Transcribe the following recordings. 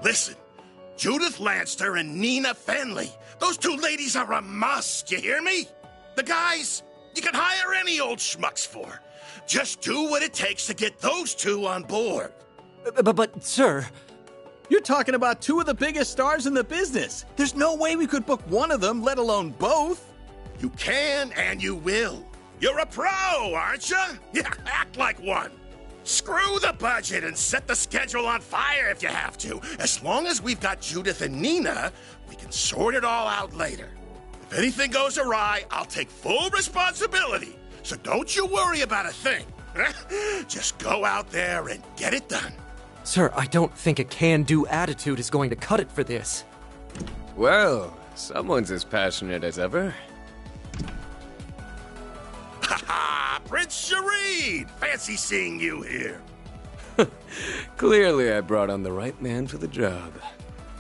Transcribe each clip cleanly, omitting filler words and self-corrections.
Listen, Judith Lanster and Nina Fenley. Those two ladies are a must, you hear me? The guys, you can hire any old schmucks for. Just do what it takes to get those two on board. But, sir... You're talking about two of the biggest stars in the business. There's no way we could book one of them, let alone both. You can and you will. You're a pro, aren't you? Yeah, act like one. Screw the budget and set the schedule on fire if you have to. As long as we've got Judith and Nina, we can sort it all out later. If anything goes awry, I'll take full responsibility. So don't you worry about a thing. Just go out there and get it done. Sir, I don't think a can-do attitude is going to cut it for this. Well, someone's as passionate as ever. Ha ha! Prince Shareed! Fancy seeing you here. Clearly I brought on the right man for the job.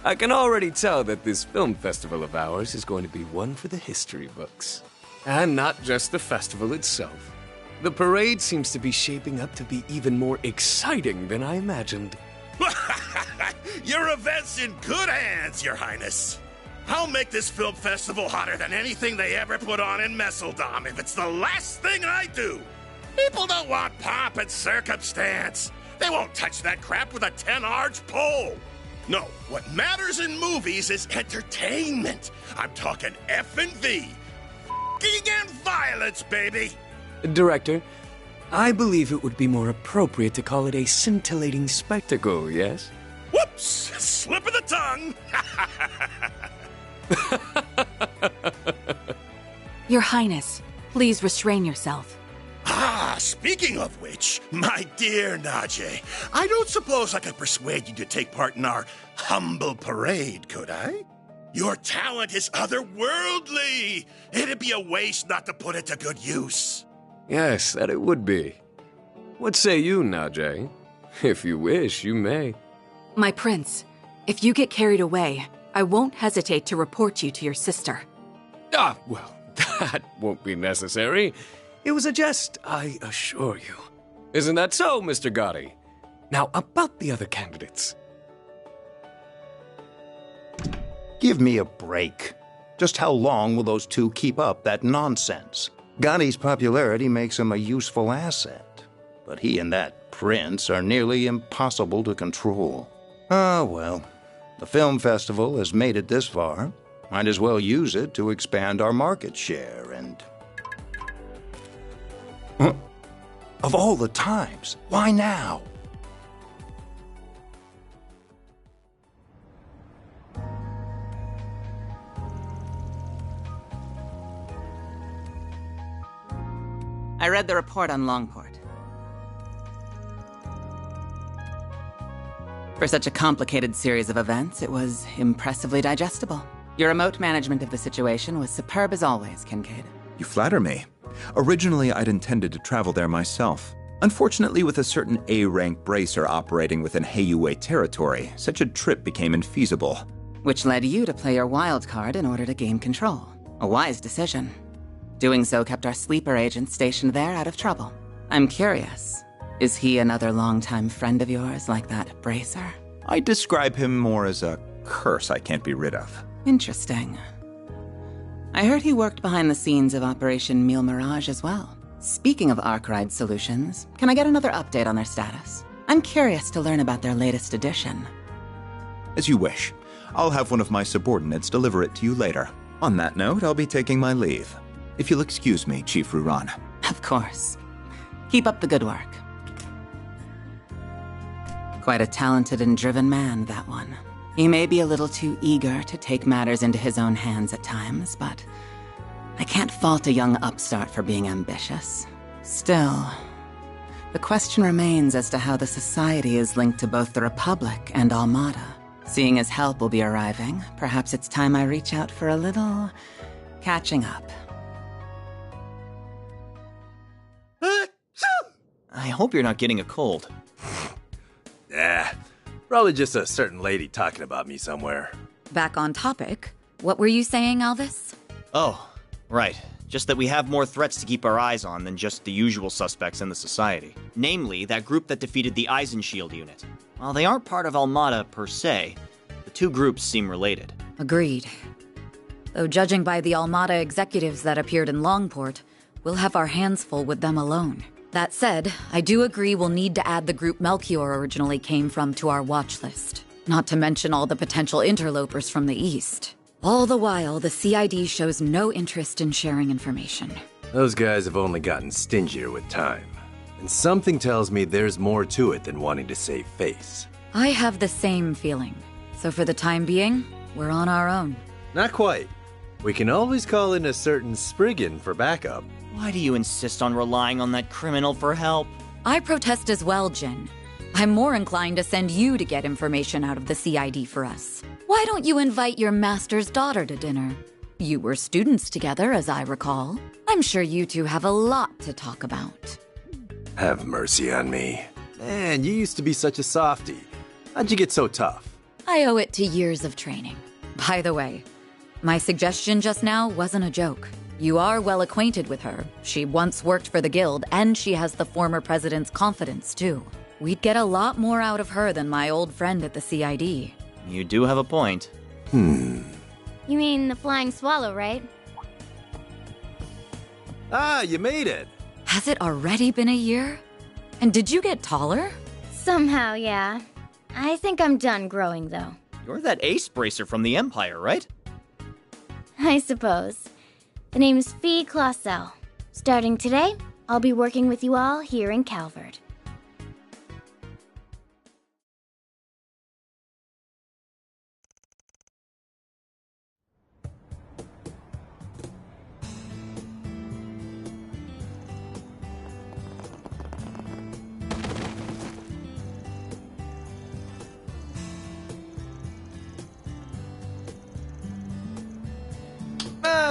I can already tell that this film festival of ours is going to be one for the history books. And not just the festival itself. The parade seems to be shaping up to be even more exciting than I imagined. Your event's in good hands, Your Highness. I'll make this film festival hotter than anything they ever put on in Messeldom if it's the last thing I do. People don't want pomp and circumstance. They won't touch that crap with a 10-arch pole. No, what matters in movies is entertainment. I'm talking F&V. F***ing and violence, baby. Director, I believe it would be more appropriate to call it a scintillating spectacle, yes? Whoops! Slip of the tongue! Your Highness, please restrain yourself. Ah, speaking of which, my dear Najee, I don't suppose I could persuade you to take part in our humble parade, could I? Your talent is otherworldly. It'd be a waste not to put it to good use. Yes, that it would be. What say you, Najee? If you wish, you may. My prince, if you get carried away, I won't hesitate to report you to your sister. Ah, well, that won't be necessary. It was a jest, I assure you. Isn't that so, Mr. Gotti? Now, about the other candidates. Give me a break. Just how long will those two keep up that nonsense? Gotti's popularity makes him a useful asset, but he and that prince are nearly impossible to control. Ah, well, the film festival has made it this far. Might as well use it to expand our market share and... Of all the times, why now? I read the report on Longport. For such a complicated series of events, it was impressively digestible. Your remote management of the situation was superb as always, Kincaid. You flatter me. Originally, I'd intended to travel there myself. Unfortunately, with a certain A-rank bracer operating within Heiyue territory, such a trip became infeasible. Which led you to play your wild card in order to gain control. A wise decision. Doing so kept our sleeper agent stationed there out of trouble. I'm curious, is he another longtime friend of yours like that bracer? I'd describe him more as a curse I can't be rid of. Interesting. I heard he worked behind the scenes of Operation Mille Mirage as well. Speaking of Arkwright Solutions, can I get another update on their status? I'm curious to learn about their latest edition. As you wish. I'll have one of my subordinates deliver it to you later. On that note, I'll be taking my leave. If you'll excuse me, Chief Ruran. Of course. Keep up the good work. Quite a talented and driven man, that one. He may be a little too eager to take matters into his own hands at times, but I can't fault a young upstart for being ambitious. Still, the question remains as to how the Society is linked to both the Republic and Almada. Seeing as help will be arriving, perhaps it's time I reach out for a little catching up. I hope you're not getting a cold. Probably just a certain lady talking about me somewhere. Back on topic, what were you saying, Alvis? Oh, right. Just that we have more threats to keep our eyes on than just the usual suspects in the Society. Namely, that group that defeated the Eisenshield unit. While they aren't part of Almada per se, two groups seem related. Agreed. Though judging by the Almada executives that appeared in Longport, we'll have our hands full with them alone. That said, I do agree we'll need to add the group Melchior originally came from to our watch list. Not to mention all the potential interlopers from the east. All the while, the CID shows no interest in sharing information. Those guys have only gotten stingier with time. And something tells me there's more to it than wanting to save face. I have the same feeling. So for the time being, we're on our own. Not quite. We can always call in a certain Spriggan for backup. Why do you insist on relying on that criminal for help? I protest as well, Jin. I'm more inclined to send you to get information out of the CID for us. Why don't you invite your master's daughter to dinner? You were students together, as I recall. I'm sure you two have a lot to talk about. Have mercy on me. Man, you used to be such a softie. How'd you get so tough? I owe it to years of training. By the way, my suggestion just now wasn't a joke. You are well acquainted with her. She once worked for the guild, and she has the former president's confidence, too. We'd get a lot more out of her than my old friend at the CID. You do have a point. You mean the flying swallow, right? Ah, you made it! Has it already been a year? And did you get taller? Somehow, yeah. I think I'm done growing, though. You're that ace bracer from the Empire, right? I suppose. The name's Fee Clausel. Starting today, I'll be working with you all here in Calvard.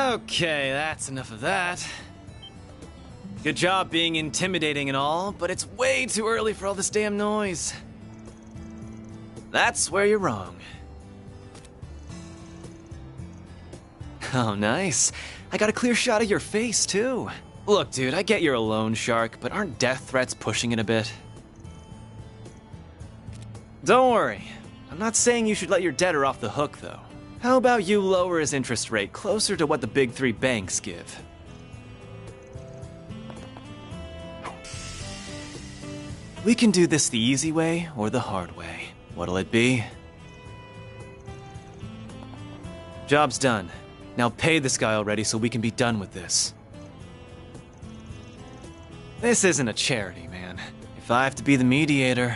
Okay, that's enough of that. Good job being intimidating and all, but it's way too early for all this damn noise. That's where you're wrong. Oh, nice. I got a clear shot of your face, too. Look, dude, I get you're a loan shark, but aren't death threats pushing it a bit? Don't worry. I'm not saying you should let your debtor off the hook, though. How about you lower his interest rate closer to what the big three banks give? We can do this the easy way or the hard way. What'll it be? Job's done. Now pay this guy already so we can be done with this. This isn't a charity, man. If I have to be the mediator,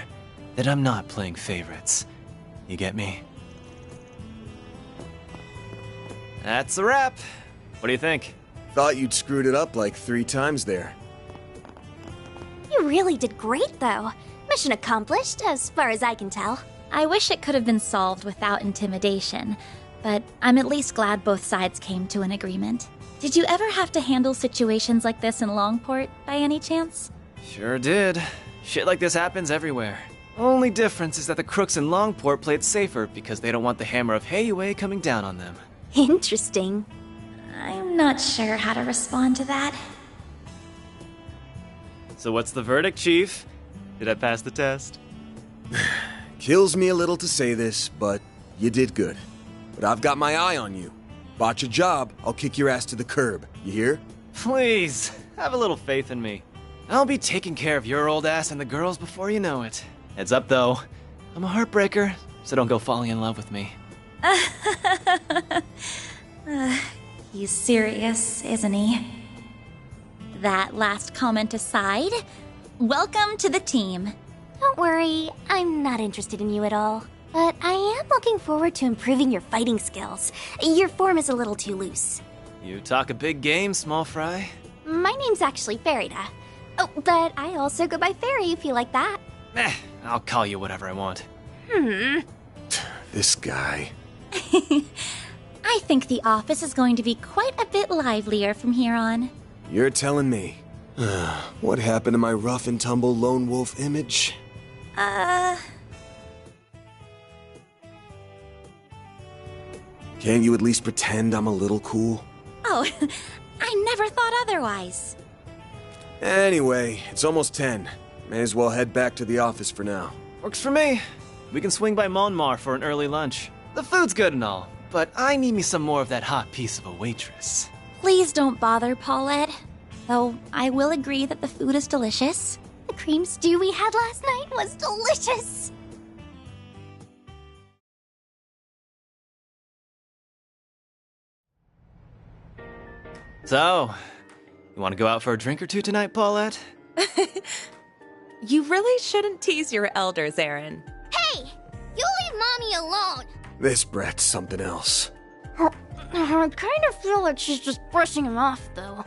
then I'm not playing favorites. You get me? That's a wrap. What do you think? Thought you'd screwed it up like 3 times there. You really did great, though. Mission accomplished, as far as I can tell. I wish it could have been solved without intimidation, but I'm at least glad both sides came to an agreement. Did you ever have to handle situations like this in Longport, by any chance? Sure did. Shit like this happens everywhere. Only difference is that the crooks in Longport play it safer because they don't want the hammer of Heiyue coming down on them. Interesting. I'm not sure how to respond to that. So what's the verdict, Chief? Did I pass the test? Kills me a little to say this, but you did good. But I've got my eye on you. Botch a job, I'll kick your ass to the curb. You hear? Please, have a little faith in me. I'll be taking care of your old ass and the girls before you know it. Heads up, though. I'm a heartbreaker, so don't go falling in love with me. He's serious, isn't he? That last comment aside, welcome to the team. Don't worry, I'm not interested in you at all. But I am looking forward to improving your fighting skills. Your form is a little too loose. You talk a big game, small fry. My name's actually Farida. Oh, but I also go by Fairy if you like that. I'll call you whatever I want. This guy. I think the office is going to be quite a bit livelier from here on. You're telling me. What happened to my rough and tumble lone wolf image? Can't you at least pretend I'm a little cool? Oh, I never thought otherwise. Anyway, it's almost 10. May as well head back to the office for now. Works for me. We can swing by Monmar for an early lunch. The food's good and all, but I need me some more of that hot piece of a waitress. Please don't bother, Paulette. Though I will agree that the food is delicious. The cream stew we had last night was delicious. So, you want to go out for a drink or two tonight, Paulette? You really shouldn't tease your elders, Aaron. Hey! You leave Mommy alone! This brat's something else. I kind of feel like she's just brushing him off, though.